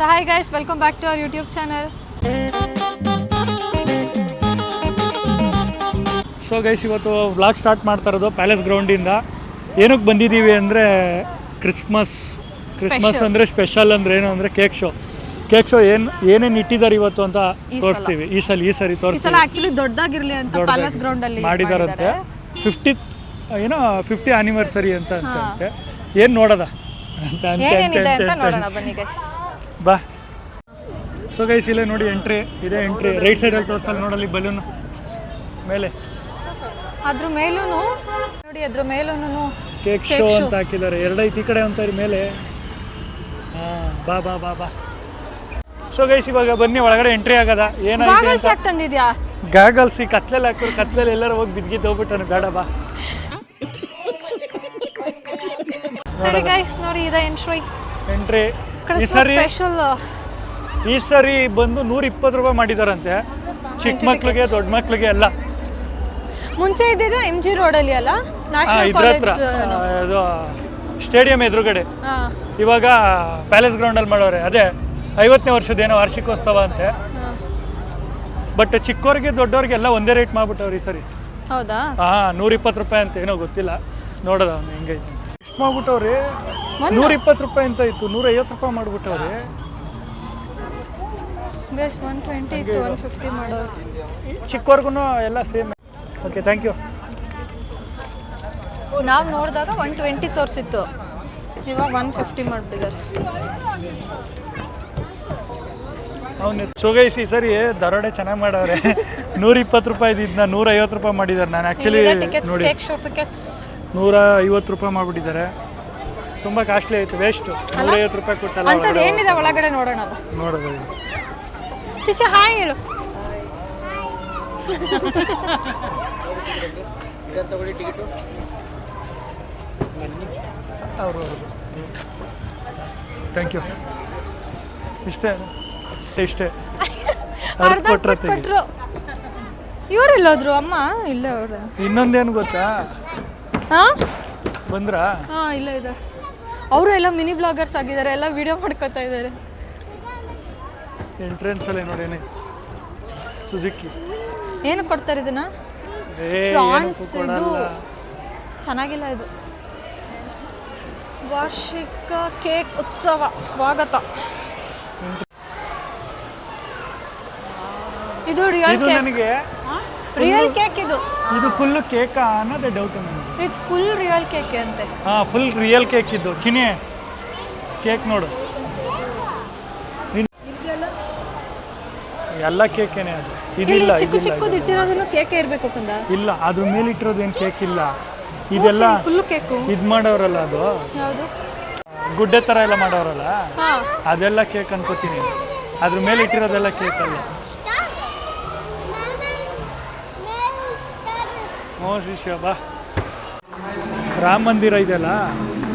So hi guys, welcome back to our YouTube channel. So guys ಇವತ್ತು vlog start ಮಾಡ್ತಾ ಇರೋದು palace ಗ್ರೌಂಡಿಂದ. ಏನಕ್ಕೆ ಬಂದಿದ್ದೀವಿ ಅಂದರೆ ಕ್ರಿಸ್ಮಸ್ ಅಂದರೆ ಸ್ಪೆಷಲ್ ಅಂದರೆ ಏನು ಅಂದರೆ ಕೇಕ್ ಶೋ ಏನೇನು ಇಟ್ಟಿದ್ದಾರೆ ಇವತ್ತು ಅಂತ ತೋರಿಸ್ತೀವಿ. ಈ ಸರಿ ತೋರಿಸ್ತೀವಿ. ಆಕ್ಚುಲಿ ದೊಡ್ಡದಾಗಿರಲಿ ಅಂತ ಪ್ಯಾಲೇಸ್ ಗ್ರೌಂಡ್ ಅಲ್ಲಿ ಮಾಡಿದಾರಂತೆ. 50th ಆನಿವರ್ಸರಿ ಅಂತ ಅಂತೆ. ಏನು ನೋಡೋದ ಬಾ. ಸೊ ಗೈಸ್ ಇಲ್ಲೇ ನೋಡಿ ಎಂಟ್ರಿ ರೈಟ್ ಸೈಡಲ್ಲಿ ತೋರಿಸ್ತಲ್ಲ ನೋಡಲ್ಲಿ ಬಲೂನ್ ಮೇಲೆ ಅದ್ರ ಮೇಲೂ ನೋಡಿ, ಅದ್ರ ಮೇಲೂ ಕೇಕ್ ಶೋ ಅಂತ ಹಾಕಿದ್ದಾರೆ. ಎರಡೈತಿ ಈ ಕಡೆ ಅಂತ ಮೇಲೆ. ಬಾ ಬಾ ಬಾ ಬಾ. ಸೊ ಗೈಸ್ ಇವಾಗ ಬನ್ನಿ ಒಳಗಡೆ ಎಂಟ್ರಿ ಆಗದ. ತಂದಿದ್ಯಾ ಗಾಗಲ್ಸ್ ಈ ಕತ್ಲೆಲ್ಲಿ ಹಾಕೋರು, ಕತ್ಲೆಲ್ಲಿ ಎಲ್ಲರೂ ಹೋಗಿ ಬಿದ್ಗಿದ್ದು ಹೋಗ್ಬಿಟ್ಟು ಬೇಡ ಬಾ. ಸರಿ ಗೈಸ್ ನೋಡಿ ಇದೆ ಎಂಟ್ರಿ. ಈ ಸರಿ ಬಂದು 120 ರೂಪಾಯಿ ಮಾಡಿದಾರಂತೆ, ಚಿಕ್ಕ ಮಕ್ಳಿಗೆ ದೊಡ್ಡ ಮಕ್ಳಿಗೆ ಎಲ್ಲ. ಮುಂಚೆ ಇದ್ದಿದ್ದು MG ರೋಡ್ ಅಲ್ಲಿ ಅಲ್ಲ, ಇದ್ರ ಹತ್ರ ಇದು ಸ್ಟೇಡಿಯಂ ಎದುರುಗಡೆ. ಇವಾಗ ಪ್ಯಾಲೇಸ್ ಗ್ರೌಂಡ್ ಅಲ್ಲಿ ಮಾಡೋರೆ. ಅದೇ 50ನೇ ವರ್ಷದೇನೋ ವಾರ್ಷಿಕೋತ್ಸವ ಅಂತೆ. ಬಟ್ ಚಿಕ್ಕವ್ರಿಗೆ ದೊಡ್ಡವ್ರಿಗೆ ಎಲ್ಲ ಒಂದೇ ರೇಟ್ ಮಾಡ್ಬಿಟ್ಟವ್ರು ಈ ಸರಿ. ಹೌದಾ? 120 ರೂಪಾಯಿ ಅಂತ ಏನೋ ಗೊತ್ತಿಲ್ಲ, ನೋಡೋದ ಹೆಂಗೈತೆ. ಎಷ್ಟು ಮಾಡ್ಬಿಟ್ಟವ್ರಿ? 120 ರೂಪಾಯಿ ಅಂತ ಇತ್ತು, 150 ರೂಪಾಯಿ ಮಾಡ್ಬಿಟ್ಟವ್ರಿ. 120 ಇತ್ತು, 150 ಮಾಡೋರು. ಚಿಕ್ಕವ್ರಿಗೂ ಎಲ್ಲ ಸೇಮ್. Okay, thank you. ನಾವು ನೋಡಿದಾಗ 120 ತೋರಿಸಿತ್ತು, ಇವಾಗ 150 ಮಾಡಿಬಿಟ್ಟಿದ್ದಾರೆ. ಅವನು ಸೊಗೈಸಿ ಸರಿ ದರೋಡೆ ಚೆನ್ನಾಗಿ ಮಾಡವ್ರೆ. 120 ರೂಪಾಯಿ ಇದ್ದಿದ್ದನ್ನ 150 ರೂಪಾಯಿ ಮಾಡಿದ್ದಾರೆ. ನಾನು ಆ್ಯಕ್ಚುಲಿ ನೋಡಿ 150 ರೂಪಾಯಿ ಮಾಡಿಬಿಟ್ಟಿದ್ದಾರೆ. ತುಂಬ ಕಾಸ್ಟ್ಲಿ ಆಯಿತು, ವೇಸ್ಟು. 150 ರೂಪಾಯಿ ಕೊಟ್ಟಲ್ಲ. ಏನಿದೆ ಒಳಗಡೆ ನೋಡೋಣ. ನೋಡೋದು ಶಿಷ್ಯ ಹಾಯ್ ಹೇಳು. Thank you. ಇಷ್ಟೇ ಕೊಟ್ರು. ಇವರೆಲ್ಲೋದ್ರು? ಅಮ್ಮ ಇಲ್ಲ. ಅವ್ರ ಇನ್ನೊಂದೇನು ಗೊತ್ತಾ, ಬಂದ್ರಾ? ಇಲ್ಲ ಇದೆ. ಅವರು ಎಲ್ಲ ಮಿನಿ ಬ್ಲಾಗರ್ಸ್ ಆಗಿದ್ದಾರೆ, ಎಲ್ಲ ವಿಡಿಯೋ ಮಾಡ್ಕೋತಾ ಇದ್ದಾರೆ. ಎಂಟ್ರೆನ್ಸ್ ಅಲ್ಲಿ ನೋಡೇನೆ ಸುಜುಕಿ. ಏನು ಕೊಡ್ತಾರೆ ಇದನ್ನ? ಫ್ರಾನ್ಸ್. ಇದು ಚೆನ್ನಾಗಿಲ್ಲ. ಇದು ವಾರ್ಷಿಕ ಕೇಕ್ ಉತ್ಸವ ಸ್ವಾಗತ. ಇದು ರಿಯಲ್ ಕೇಕ್. ಇದು ಫುಲ್ ಕೇಕ್ ಅನ್ನೋದೇ ಡೌಟ್ ನನಗೆ. ಇದು ಫುಲ್ ರಿಯಲ್ ಕೇಕ್ ಅಂತೆ. ಫುಲ್ ರಿಯಲ್ ಕೇಕ್ ಇದು. ಚಿನಿ ಕೇಕ್ ನೋಡು, ಎಲ್ಲ ಕೇಕೇನೆ ಅದು. ಇದಿಲ್ಲ, ಚಿಕ್ಕದು ಇಟ್ಟಿರೋದನ್ನು ಕೇಕ್ ಇರಬೇಕು ಕಂದ. ಇಲ್ಲ, ಅದ್ರ ಮೇಲೆ ಇಟ್ಟಿರೋದು ಏನು ಕೇಕ್ ಇಲ್ಲ. ಇದೆಲ್ಲ ಫುಲ್ ಕೇಕ್ ಇದು ಮಾಡೋರಲ್ಲ, ಅದು ಯಾವುದು ಗುಡ್ಡೆ ಥರ ಎಲ್ಲ ಮಾಡೋರಲ್ಲ, ಅದೆಲ್ಲ ಕೇಕ್ ಅನ್ಕೋತೀನಿ. ಅದ್ರ ಮೇಲೆ ಇಟ್ಟಿರೋದೆಲ್ಲ ಕೇಕ್ ಅಲ್ಲ. ಶಿಷ್ಯ ಬಾ. ರಾಮ ಮಂದಿರ ಇದೆಯಲ್ಲ,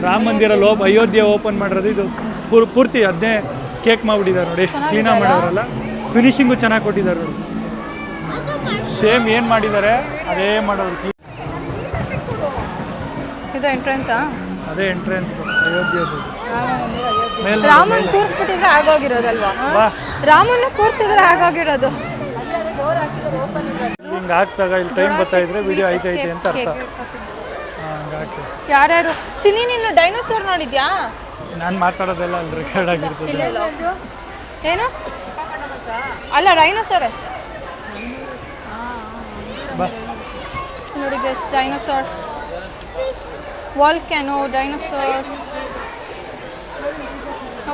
ರಾಮ ಮಂದಿರ ಅಯೋಧ್ಯೆ ಓಪನ್ ಮಾಡಿರೋದು ಇದು. ಪೂರ್ತಿ ಅದನ್ನೇ ಕೇಕ್ ಮಾಡಿಬಿಟ್ಟಿದ್ದಾರೆ ನೋಡಿ. ಎಷ್ಟು ಕ್ಲೀನಾಗಿ ಮಾಡೋರಲ್ಲ, ಫಿನಿಶಿಂಗು ಚೆನ್ನಾಗಿ ಕೊಟ್ಟಿದ್ದಾರೆ ನೋಡಿ. ಸೇಮ್ ಏನು ಮಾಡಿದ್ದಾರೆ ಅದೇ ಮಾಡೋರು. ಇದು ಎಂಟ್ರೆನ್ಸಾ? ಅದೇ ಎಂಟ್ರೆನ್ಸ್ ಅಯೋಧ್ಯೆದು. ರಾಮನ್ ಕೂರಿಸ್ಬಿಟ್ಟಿದ್ರೆ ಆಗೋಗಿರೋದಲ್ವಾ? ರಾಮನ್ನ ಕೂರಿಸಿದ್ರೆ ಆಗೋಗಿರೋದು. ಹಿಂಗೆ ಆಗ್ತಾಗ ಇಲ್ಲಿ ಟೈಮ್ ಬರ್ತಾ ಇದ್ರೆ ವಿಡಿಯೋ ಐತೆ ಅಂತ ಅರ್ಥ. ಯಾರ್ಯಾರು ಚಿನ್ನಿ, ನೀನು ಡೈನೋಸಾರ್ ನೋಡಿದ್ಯಾ? ನಾನು ಮಾತಾಡೋದೆಲ್ಲ ಅಲ್ಲಿ ರೆಕಾರ್ಡ್ ಆಗಿರ್ತದೆ. ಏನು ಅಲ್ಲ, ರೈನೋಸಾರಸ್ ನೋಡಿ guys. Dinosaur, volcano, dinosaur.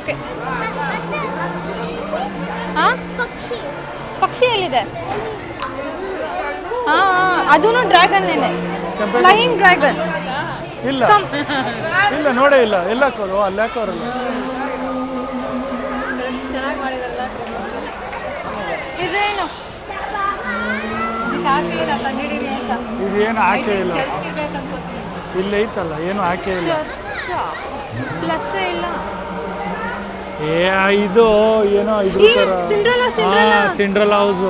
Okay, ಪಕ್ಷಿ ಎಲ್ಲಿದೆ? ಅದೂ ಡ್ರ್ಯಾಗನ್ನೇನೆ, ಫ್ಲೈಯಿಂಗ್ ಡ್ರ್ಯಾಗನ್. ಇಲ್ಲ ಇಲ್ಲ, ನೋಡೇ ಇಲ್ಲ. ಎಲ್ಲ ಹಾಕೋರು, ಅಲ್ಲಿ ಹಾಕೋರಲ್ಲ. ಇದೇನು ಇದೇನು ಹಾಕೇ ಇಲ್ಲ. ಇಲ್ಲ ಐತಲ್ಲ, ಏನು ಹಾಕೇ ಇಲ್ಲ. ಪ್ಲಸ್ ಇಲ್ಲ. ಇದು ಏನೋ ಇದ್ರ ಥರ ಸಿಂಡ್ರೆಲಾ ಹೌಸ್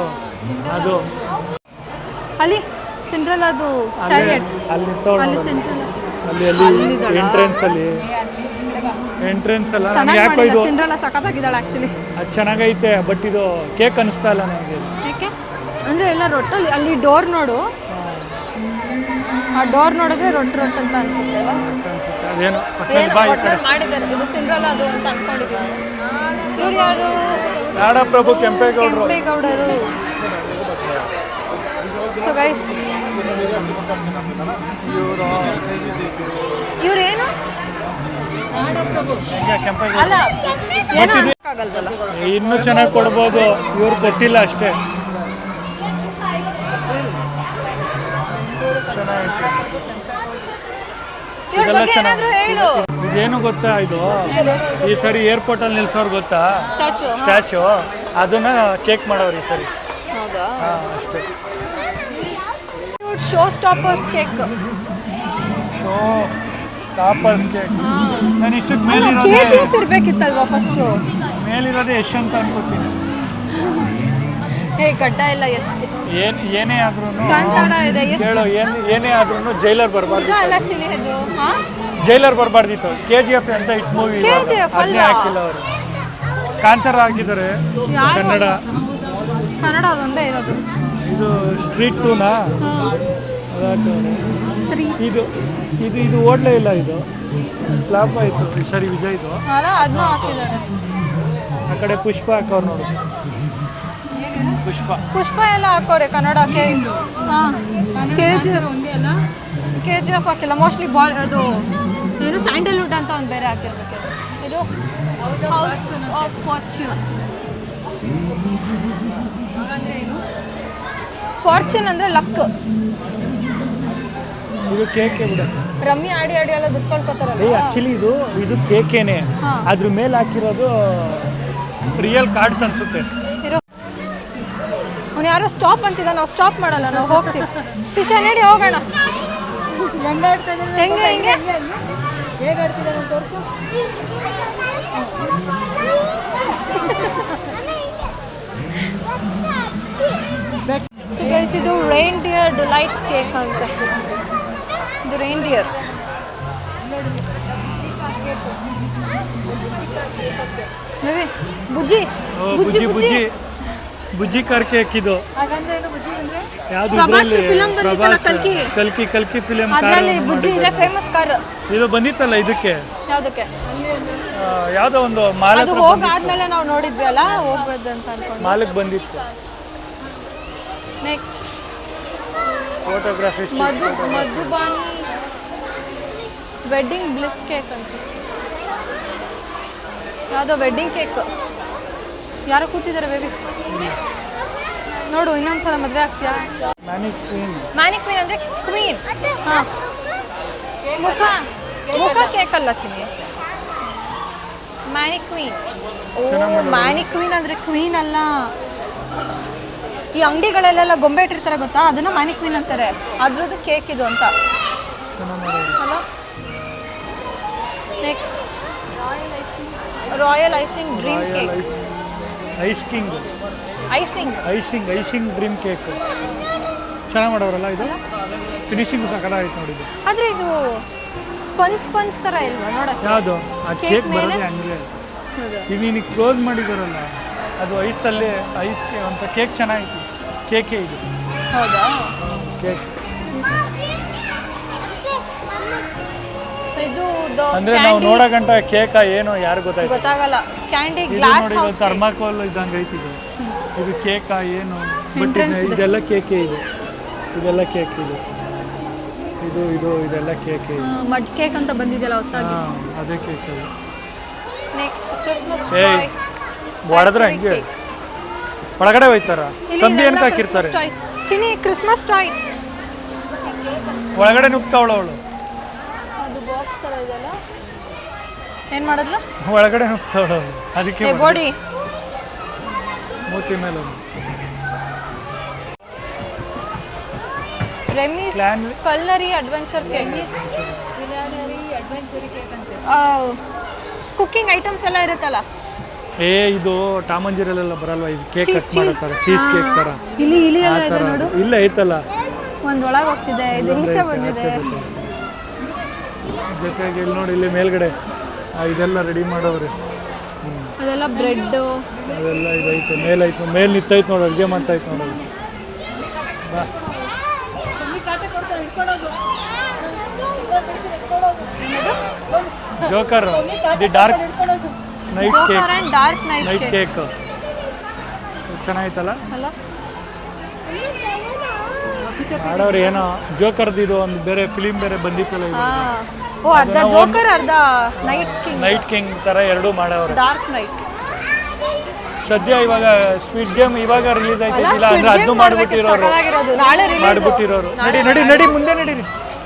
ಅದು. ಅಲ್ಲಿ ಸಿಂಡ್ರೆಲಾದು ಚಾರಿಯಟ್. ಅಲ್ಲಿ ಎಂಟ್ರೆನ್ಸ್ ಅಲ್ಲಿ ಎಂಟ್ರೆನ್ಸ್ ಅಲ್ಲ ನನಗೆ ಚೆನ್ನಾಗಿ ಯಾಕೋ ಮಾಡಿಲ್ಲ ಇದು ಸಿಂಡ್ರೆಲ್ಲ ಸಖತ್ತಾಗಿದ್ದಾಳೆ ಆ್ಯಕ್ಚುಲಿ. ಅದು ಚೆನ್ನಾಗೈತೆ, ಬಟ್ ಇದು ಕೇಕ್ ಅನಿಸ್ತಾ ಇಲ್ಲ ನನಗೆ. ಯಾಕೆ ಅಂದರೆ ಎಲ್ಲ ರೊಟ್ಟಲ್ಲಿ ಅಲ್ಲಿ ಡೋರ್ ನೋಡು, ಆ ಡೋರ್ ನೋಡಿದ್ರೆ ರೊಟ್ಟು ಅಂತ ಅನ್ಸುತ್ತೆ ಅಲ್ಲ. ಅನ್ಸುತ್ತೆ ಅದೇನು ಏನು ಒಟ್ನಲ್ಲಿ ಮಾಡಿದ್ದಾರೆ, ಇದು ಸಿಂಡ್ರೆಲ್ಲ ಅದು ಅಂತ ಅನ್ಕೊಂಡಿದ್ದೀನಿ. ಇವ್ರು ಯಾರು? ನಾಡಪ್ರಭು ಕೆಂಪೇಗೌಡರು. ಸೊ ಗೈಸ್ ಇವ್ರೇನು ಅಲ್ಲ ಏನೋ ಆಗಲ್ವಲ್ಲ, ಇನ್ನೂ ಚೆನ್ನಾಗಿ ಕೊಡ್ಬೋದು, ಇವ್ರು ಕೊಟ್ಟಿಲ್ಲ ಅಷ್ಟೇ. ಚೆನ್ನಾಗೈತೆ. ಇವ್ರ ಬಗ್ಗೆ ಏನಾದ್ರು ಹೇಳು. ಇದೇನು ಗೊತ್ತಾ, ಇದು ಈ ಸರಿ ಏರ್ಪೋರ್ಟ್ ಅಲ್ಲಿ ನಿಲ್ಸೋರು ಗೊತ್ತಾ, ಸ್ಟ್ಯಾಚು ಅದನ್ನ ಕೇಕ್ ಮಾಡೋರು ಈ ಸರಿ. ಹೌದಾ? ಅಷ್ಟೇ. Show stoppers cake. Show stoppers cake. ನಾನು ಇಷ್ಟಕ್ಕೆ KGF ಇರ್ಬೇಕಿತ್ತಲ್ವಾ ಫಸ್ಟು. ಮೇಲಿರೋದೇ ಯಶ್ ಅಂತ ಅನ್ಕೋತೀನಿ. ಗಡ್ಡ ಎಲ್ಲ ಎಷ್ಟು ಏನೇ ಆದ್ರೂ ಕಾಂತಾಣ ಇದೆ ಕೇಳೋ, ಏನೇ ಆದ್ರೂ ಜೈಲರ್ ಬರಬಾರ್ದು. ಅಲ್ಲ ಚಿಲಿದು ಜೈಲರ್ ಬರಬಾರ್ದಿತ್ತು. KGF ಅಂತ ಹಿಟ್ ಮೂವಿ, ಅದನ್ನೇ ಹಾಕಿಲ್ಲ ಅವರು. ಕಾಂತಾರ ಹಾಕಿದ್ದಾರೆ. ಕನ್ನಡ ಅದೊಂದೇ ಇರೋದು. ಇದು ಸ್ಟ್ರೀಟ್ ಟೂನಾ, ಇದು ಇದು ಇದು ಓಡ್ಲೇ ಇಲ್ಲ, ಇದು ಫ್ಲಾಪ್ ಆಯಿತು ಈ ಸರಿ ವಿಜಯ್ದು. ಅದನ್ನ ಹಾಕಿದ್ದಾರೆ. ಆ ಕಡೆ ಪುಷ್ಪ ಹಾಕೋರು ನೋಡು, ಪುಷ್ಪ ಎಲ್ಲ ಹಾಕೋರೆ ಕನ್ನಡಕ್ಕೆ. KGF ಹಾಕಿಲ್ಲ ಮೋಸ್ಟ್ಲಿ. ಅದು ಏನು ಸ್ಯಾಂಡಲ್ವುಡ್ ಅಂತ ಒಂದು ಬೇರೆ ಹಾಕಿರ್ಬೇಕು. ಇದು ಹೌಸ್ ಆಫ್ ಫಾರ್ಚ್ಯೂನ್. ಫಾರ್ಚ್ಯೂನ್ ಅಂದರೆ ಲಕ್. ಇದು ಕೇಕೆ ಬಿಡ. ರಮ್ಮಿ ಆಡಿ ಎಲ್ಲ ದುಡ್ಡು ಕೊಳ್ಕೊತಾರಲ್ಲ. ಆ್ಯಕ್ಚುಲಿ ಇದು ಕೇಕೇನೆ, ಅದ್ರ ಮೇಲೆ ಹಾಕಿರೋದು ರಿಯಲ್ ಕಾರ್ಡ್ಸ್ ಅನ್ಸುತ್ತೆ. ಅವ್ನು ಯಾರೋ ಸ್ಟಾಪ್ ಅಂತಿದ್ದ, ನಾವು ಸ್ಟಾಪ್ ಮಾಡಲ್ಲ, ನಾವು ಹೋಗ್ತೀವಿ. ಶಿಶಾ ನಡಿ ಹೋಗೋಣ. ಹೆಂಗೆ ಹೆಂಗೆ ಇದು ರೈನ್ಡಿಯರ್ ಡಿಲೈಟ್ ಕೇಕ್ ಅಂತ. ಇದು ರೈನ್ಡಿಯರ್. ಬುಜ್ಜಿ ಬುಜ್ಜಿ ಬುಜ್ಜಿ ಬುಜ್ಜಿ ಕಾರ್ ಕೇಕ್. ಇದು ಯಾವುದು ಕಲ್ಕಿ ಫಿಲಂ ಬುಜ್ಜಿ ಇದೆ ಫೇಮಸ್ ಕಾರ್. ಇದು ಬಂದಿತ್ತಲ್ಲ ಇದಕ್ಕೆ, ಯಾವುದಕ್ಕೆ? ಯಾವುದೋ ಒಂದು ಮಾಲ್ ಅದು ಹೋಗಾದ್ಮೇಲೆ ನಾವು ನೋಡಿದ್ವಿ ಅಲ್ಲ, ಹೋಗೋದು ಅಂತ ಅನ್ಕೊಂಡು ಮಾಲಕ್ಕೆ ಬಂದಿತ್ತು. Next photography Madhubani wedding bliss cake ಅಂತ. ಯಾವುದೋ ವೆಡ್ಡಿಂಗ್ ಕೇಕ್. ಯಾರೋ ಕೂತಿದ್ದಾರೆ ಬೇಬಿ. ನೋಡು ಇನ್ನೊಂದ್ಸಲ ಮದುವೆ ಆಗ್ತೀಯಾ? ಮ್ಯಾನಿಕ್ವೀನ್ ಅಂದರೆ ಕ್ವೀನ್. ಹಾಂ, ಮುಖ ಕೇಕ್ ಅಲ್ಲ ಚಿನ್ನಿ, ಮ್ಯಾನಿಕ್ವೀನ್. ಓ, ಮ್ಯಾನಿಕ್ವೀನ್ ಅಂದರೆ ಕ್ವೀನ್ ಅಲ್ಲ. ಈ ಅಂಗಡಿಗಳಲ್ಲೆಲ್ಲ ಗೊಂಬೆ ಇಟ್ಟಿರ್ತಾರೆ ಗೊತ್ತಾ, ಅದನ್ನ ಮ್ಯಾನಿಕ್ವೀನ್ ಅಂತಾರೆ. ಅದ್ರದ್ದು ಕೇಕ್ ಇದು ಅಂತ ಅಲ್ಲ. Next royal icing dream cake. Icing dream cake ಚೆನ್ನಾಗಿ ಮಾಡೋರಲ್ಲ. ಇದು ಫಿನಿಶಿಂಗ್ ಸಕಲಾಗಿತ್ತು ನೋಡಿದ್ದು. ಆದರೆ ಇದು ಸ್ಪಂಜ್ ಥರ ಇಲ್ವಾ ನೋಡಕ್ಕೆ? ಯಾವುದು ಆ ಕೇಕ್ ಬರೋದೇ ಹಂಗೆ. ಈಗ ನೀನು ಕ್ಲೋಸ್ ಮಾಡಿದಾರಲ್ಲ, ಅದು ಐಸಲ್ಲಿ ಐಸ್ ಅಂತ ಕೇಕ್ ಚೆನ್ನಾಗಿತ್ತು. ಕೇಕೇ ಇದು. ಹೌದಾ? ಕೇಕ್ ಇದು ಅಂದ್ರೆ ನಾವು ನೋಡೋ ಗಂಟ ಕೇಕ ಏನು ಯಾರು ಗೊತ್ತಾಗಲ್ಲ. ಕ್ಯಾಂಡಿ ಗ್ಲಾಸ್ ಹೌಸ್ ಥರ್ಮಾಕೋಲ್ ಇದ್ದಂಗೆ ಐತಿ ಇದು. ಇದು ಕೇಕ ಏನು, ಬಟ್ ಇದೆಲ್ಲ ಕೇಕೆ. ಇದೆಲ್ಲ ಕೇಕ್. ಇದೆಲ್ಲ ಕೇಕೆ. ಮಡ್ ಕೇಕ್ ಅಂತ ಬಂದಿದೆಯಲ್ಲ ಹೊಸದಾಗಿ, ಅದೇ ಕೇಕ್. Next Christmas try. ಹೊಡೆದ್ರೆ ಹಂಗೆ ಒಳಗಡೆ ಹೋಯ್ತಾರ, ಕಂಬಿ ಅಂತ ಹಾಕಿರ್ತಾರೆ. ಚಿನಿ ಕ್ರಿಸ್ಮಸ್ ಟ್ರೈ ಒಳಗಡೆ ನುಗ್ತಾವಳು ಅವಳು. ಅದು ಬಾಕ್ಸ್ ತರ ಇದೆಲ್ಲ, ಏನು ಮಾಡಿದ್ಲ? ಒಳಗಡೆ ನುಗ್ತಾವಳು ಅವಳು. ಅದಕ್ಕೆ ಬಾಡಿ ಮೂತಿ ಮೇಲೆ ರೆಮಿಸ್ ಕಲ್ನರಿ ಅಡ್ವೆಂಚರ್ ಕೇಕ್. ಕುಕ್ಕಿಂಗ್ ಐಟಮ್ಸ್ ಎಲ್ಲ ಇರುತ್ತಲ್ಲ. ಇದು ಟಾಮ್ ಅಂಡ್ ಜೆರಿಯಲ್ಲೆಲ್ಲ ಬರಲ್ವಾ, ಇದು ಕೇಕ್ ಕಟ್ ಮಾಡ್ತಾರೆ, ಚೀಸ್ ಕೇಕ್ ತರ. ಇಲ್ಲಿ ಎಲ್ಲ ಇದೆ ನೋಡು. ಇಲ್ಲ ಐತಲ್ಲ, ಒಂದು ಒಳಗೆ ಹೋಗ್ತಿದೆ, ಇದು ಈಚೆ ಬಂದಿದೆ. ಜೊತೆಗೆ ಇಲ್ಲಿ ನೋಡಿ, ಇಲ್ಲಿ ಮೇಲ್ಗಡೆ ಇದೆಲ್ಲ ರೆಡಿ ಮಾಡೋವ್ರೆ. ಅದೆಲ್ಲ ಬ್ರೆಡ್ಡು ಅದೆಲ್ಲ ಇದೈತೆ, ಮೇಲೈತೆ, ಮೇಲೆ ನಿಂತೈತೆ ನೋಡಿ, ಅಡುಗೆ ಮಾಡ್ತಾಯಿತ್ತು ನೋಡೋದು. ಬಾ joker, the dark knight cake, dark knight cake ಚೆನ್ನಾಗಿತ್ತಲ್ಲ. ಅಲ್ಲ ಮಾಡೋರು ಏನೋ ಜೋಕರ್ದು ಇದು ಒಂದು ಬೇರೆ ಫಿಲಿಮ್ ಬೇರೆ ಬಂದಿತ್ತಲ್ಲ ಇದು. ಓ, ಅರ್ಧ ಜೋಕರ್ ಅರ್ಧ ನೈಟ್ ಕಿಂಗ್. ನೈಟ್ ಕಿಂಗ್ ಥರ ಎರಡೂ ಮಾಡವ್ರೆ. ಡಾರ್ಕ್ ನೈಟ್ ಸದ್ಯ ಇವಾಗ ಸ್ಪೀಡ್ ಗೇಮ್ ಇವಾಗ ರಿಲೀಸ್ ಆಯ್ತಿಲ್ಲ ಅಂದ್ರೆ ಅದನ್ನು ಮಾಡ್ಬಿಟ್ಟಿರೋರು. ನಾಳೆ ರಿಲೀಸ್ ಮಾಡ್ಬಿಟ್ಟಿರೋರು. ನಡಿ ಮುಂದೆ ನಡೀರಿ.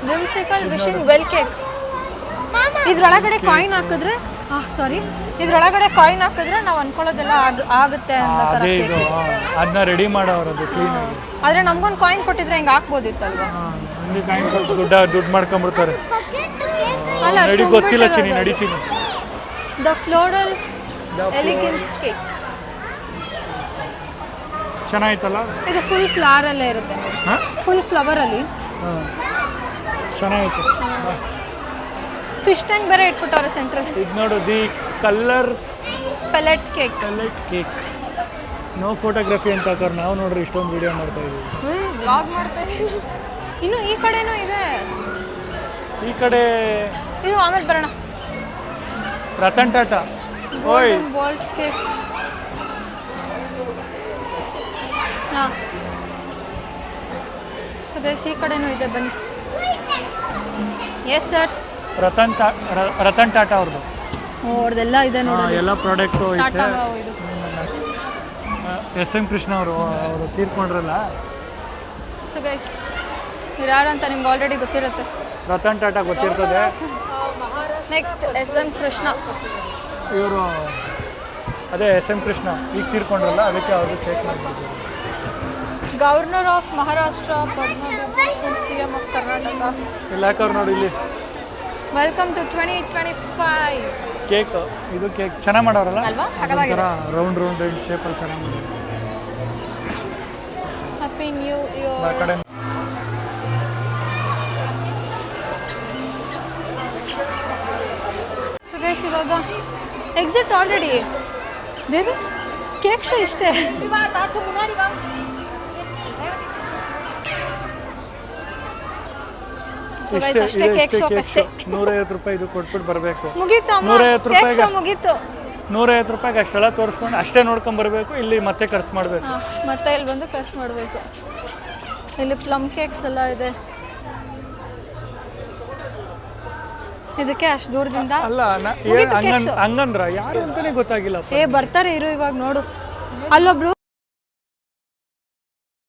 Whimsical wishing well cake. ಇದ್ರೊಳಗಡೆ ಕಾಯಿನ್ ಹಾಕಿದ್ರೆ ಇದ್ರೊಳಗಡೆ ಕಾಯಿನ್ ಹಾಕಿದ್ರೆ ನಾವು ಅನ್ಕೊಳ್ಳೋದೆಲ್ಲ ಆಗುತ್ತೆ ಅನ್ನೋ ಥರ ಅದೇ ಕೇಕ್. ಇದು ಅದನ್ನ ರೆಡಿ ಮಾಡೋರು ಅದು ಕ್ಲೀನಾಗಿ. ಆದ್ರೆ ನಮ್ಗೊಂದು ಕಾಯಿನ್ ಕೊಟ್ಟಿದ್ರೆ ಹಿಂಗೆ ಹಾಕ್ಬೋದಿತ್ತಲ್ವಾ? ಹಂಗೆ ಕಾಯಿನ್ ಸ್ವಲ್ಪ ದುಡ್ಡು ಮಾಡ್ಕೊಂಡ್ಬಿಡ್ತಾರೆ. ಅಲ್ಲ, ನಡಿ ಗೊತ್ತಿಲ್ಲ ಚಿನಿ, ನಡೀತೀನಿ. ದ ಫ್ಲೋರಲ್ ಎಲಿಗೆನ್ಸ್ ಕೇಕ್ ಚೆನ್ನಾಗಿತ್ತಲ್ಲ. ಇದು ಫುಲ್ ಫ್ಲವರ್ ಅಲ್ಲೇ ಇರುತ್ತೆ ನೋಡಿ. ಹಾಂ ಫುಲ್ ಫ್ಲವರ್ ಅಲ್ಲಿ ಚೆನ್ನಾಗಿತ್ತು. ಫಿಶ್ ಟ್ಯಾಂಕ್ ಬೇರೆ ಇಟ್ಬಿಟ್ಟವ್ರೆ ಸೆಂಟ್ರಲ್. ಇದು ನೋಡು, the colour palette cake. Cake. No photography ಅಂತ ಹಾಕೋರು. ನಾವು ನೋಡ್ರಿ ಇಷ್ಟೊಂದು ವಿಡಿಯೋ ಮಾಡ್ತಾ ಇದ್ದೀವಿ. ವ್ಲಾಗ್ ಮಾಡ್ತಾ ಇದ್ದೀವಿ. ಇನ್ನು ಈ ಕಡೆನೂ ಇದೆ. ಈ ಕಡೆ ಇದು ಆಮೇಲೆ ಬರೋಣ. ರತನ್ ಟಾಟಾ ಓಯ್ ಬೋಲ್ಟ್ ಕೇಕ್. ಹಾಂ, ಅದೇ ಈ ಕಡೆನೂ ಇದೆ, ಬನ್ನಿ. Yes sir. ರತನ್ ಟಾಟಾ ಅವ್ರದ್ದು ಅವ್ರದ್ದೆಲ್ಲ ಇದೆ ನೋಡಿ. ಎಲ್ಲ ಪ್ರಾಡಕ್ಟು ಐತೆ. ಟಾಟಾ ಇದು SM ಕೃಷ್ಣ ಅವರು ತೀರ್ಕೊಂಡ್ರಲ್ಲ. ಸೊ ಗೈಸ್, ಇವ್ರು ಯಾರು ಅಂತ ನಿಮ್ಗೆ ಆಲ್ರೆಡಿ ಗೊತ್ತಿರುತ್ತೆ. ರತನ್ ಟಾಟಾ ಗೊತ್ತಿರ್ತದೆ. Next SM Krishna. ಇವರು ಅದೇ SM ಕೃಷ್ಣ ಈಗ ತೀರ್ಕೊಂಡ್ರಲ್ಲ, ಅದಕ್ಕೆ ಅವ್ರಿಗೆ ಕೇಕ್ ಮಾಡಿದ್ರು. Governor of Maharashtra, Padma Vibhushan, CM of Karnataka. ಇಲ್ಲಿ ಹಾಕೋರು ನೋಡಿ ಇಲ್ಲಿ. Welcome to 2025. ಕೇಕ್, ಇದು ಕೇಕ್ ಚೆನ್ನಾಗಿ ಮಾಡೋರಲ್ಲ ಅಲ್ವಾ? ಸಖತ್ತಾಗಿದೆ. ರೌಂಡ್ ಶೇಪಲ್ಲಿ ಚೆನ್ನಾಗಿ ಮಾಡೋರು. Happy new year. ಆ ಕಡೆ ಸೊ ಗೈಸ್, ಇವಾಗ exit already. Baby cake show ಇಷ್ಟೇ. ಸೊ ಗೈಸ್, ಅಷ್ಟೇ ಕೇಕ್ ಶೋ ಅಷ್ಟೇ. 150 ರೂಪಾಯಿ ಇದು ಕೊಟ್ಬಿಟ್ಟು ಬರಬೇಕು. ಮುಗೀತು ಅಮ್ಮ, 150 ಕೇಕ್ ಶೋ ಮುಗೀತು. 150 ರೂಪಾಯಿಗೆ ಅಷ್ಟೆಲ್ಲ ತೋರಿಸ್ಕೊಂಡು ಅಷ್ಟೇ ನೋಡ್ಕೊಂಡು ಬರಬೇಕು. ಇಲ್ಲಿ ಮತ್ತೆ ಖರ್ಚು ಮಾಡಬೇಕು. ಮತ್ತೆ ಇಲ್ಲಿ ಬಂದು ಖರ್ಚು ಮಾಡಬೇಕು. ಇಲ್ಲಿ ಪ್ಲಮ್ ಕೇಕ್ಸ್ ಎಲ್ಲ ಇದೆ. ಇದಕ್ಕೆ ಅಷ್ಟು ದೂರದಿಂದ ಅಲ್ಲ ಹಂಗಂದ್ರ ಯಾರು ಅಂತಾನೆ ಗೊತ್ತಾಗಿಲ್ಲ. ಬರ್ತಾರೆ ಇರು, ಇವಾಗ ನೋಡು ಅಲ್ಲೊಬ್ರು